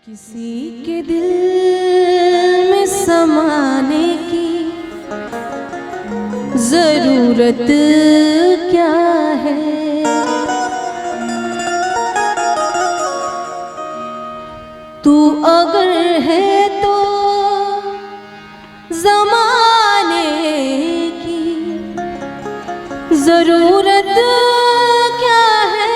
किसी के दिल में समाने की जरूरत क्या है। तू अगर है तो जमाने की जरूरत क्या है।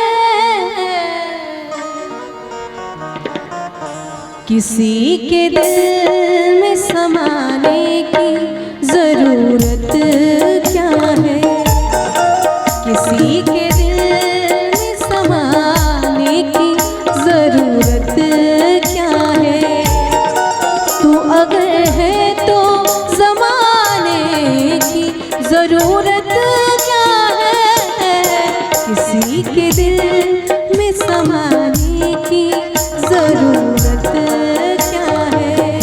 किसी के दिल में समाने की जरूरत क्या है। किसी के दिल में समाने की जरूरत क्या है। तू अगर है तो जमाने की जरूरत क्या है। किसी के दिल में समाने की जरूरत क्या है।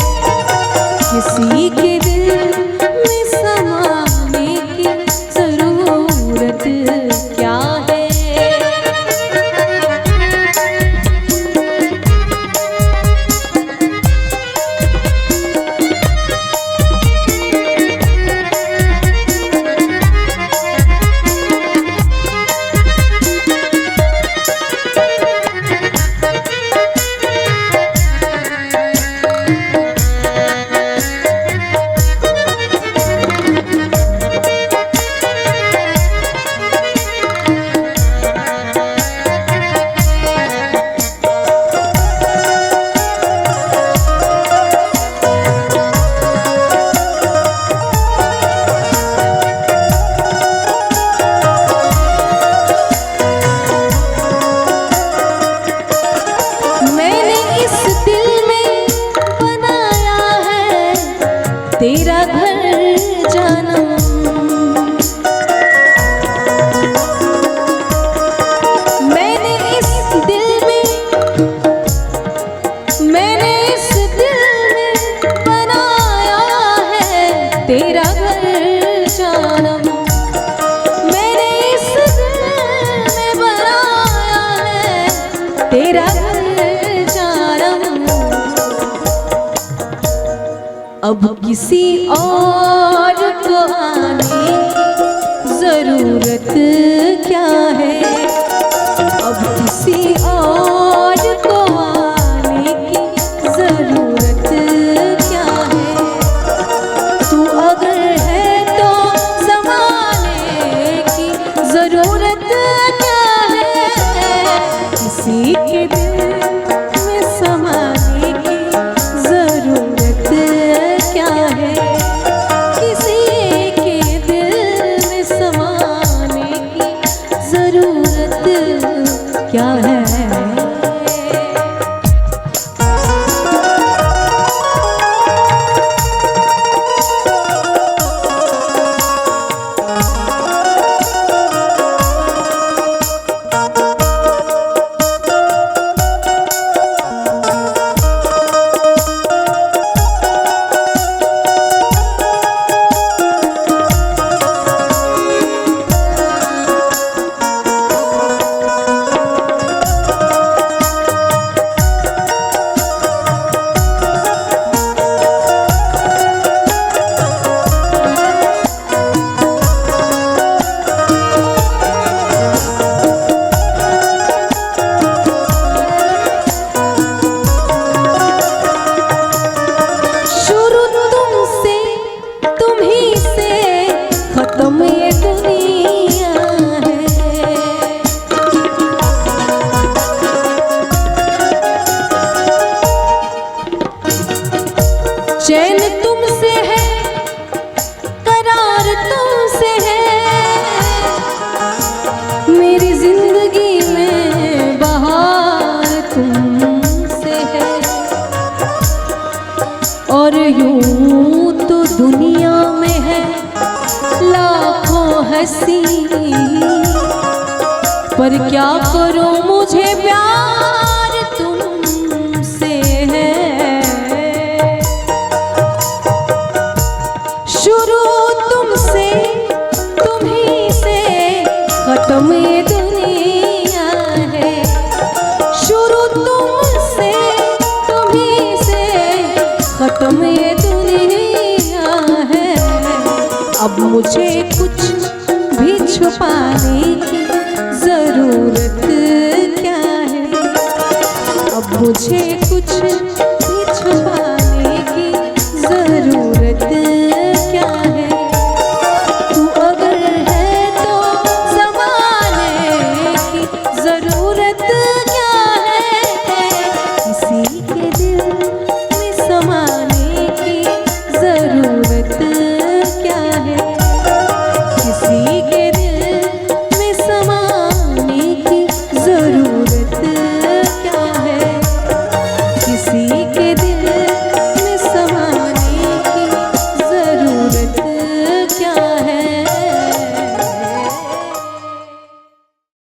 किसी के दिल में समाने की जरूरत क्या है। तेरा घर जानम मैंने इस दिल में बनाया है। तेरा घर जानम मैंने इस दिल में बनाया है। तेरा घर जानम अब किसी और को आने की जरूरत क्या है। अब किसी और को आने की जरूरत क्या है। तू अगर है तो ज़माने की जरूरत क्या है। किसी के दिल में समाने की जरूरत क्या है। किसी के दिल में समाने की जरूरत क्या है। चैन तुमसे है, करार तुमसे है। मेरी जिंदगी में बहार तुमसे है। और यूं तो दुनिया में है लाखों हंसी, पर क्या करूं मुझे प्यार तुमसे है। शुरू तुमसे तुम्ही से खत्म ये दुनिया है। शुरू तुमसे तुम्ही अब मुझे कुछ भी छुपाने की जरूरत क्या है, अब मुझे कुछ